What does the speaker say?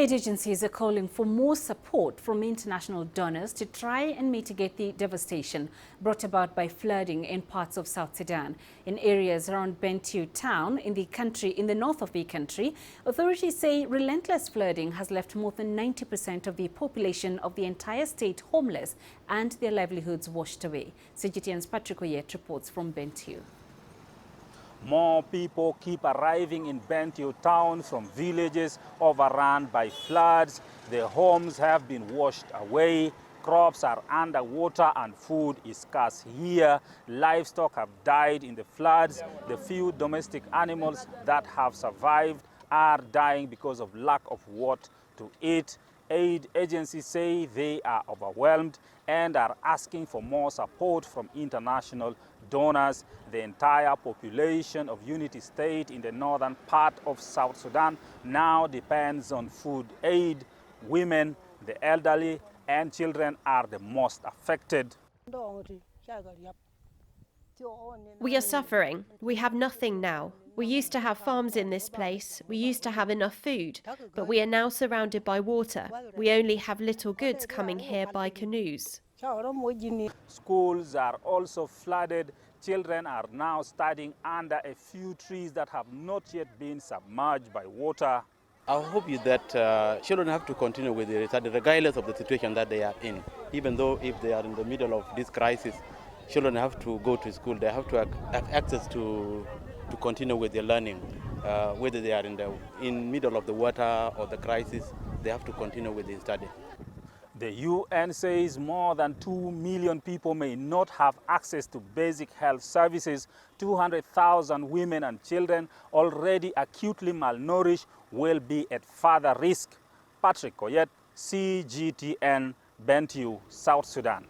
Aid agencies are calling for more support from international donors to try and mitigate the devastation brought about by flooding in parts of South Sudan. In areas around Bentiu town in the north of the country, authorities say relentless flooding has left more than 90% of the population of the entire state homeless and their livelihoods washed away. CGTN's Patrick Oyet reports from Bentiu. More people keep arriving in Bentiu town from villages overrun by floods. Their homes have been washed away. Crops are underwater and food is scarce here. Livestock have died in the floods. The few domestic animals that have survived are dying because of lack of what to eat. Aid agencies say they are overwhelmed and are asking for more support from international donors. The entire population of Unity State in the northern part of South Sudan now depends on food aid. Women, the elderly, and children are the most affected. We are suffering. We have nothing now. We used to have farms in this place. We used to have enough food, but we are now surrounded by water. We only have little goods coming here by canoes. Schools are also flooded. Children are now studying under a few trees that have not yet been submerged by water. I hope that children have to continue with their study regardless of the situation that they are in. Even though if they are in the middle of this crisis, children have to go to school. They have to have access to continue with their learning. Whether they are in middle of the water or the crisis, they have to continue with their study. The UN says more than 2 million people may not have access to basic health services. 200,000 women and children already acutely malnourished will be at further risk. Patrick Oyet, CGTN, Bentiu, South Sudan.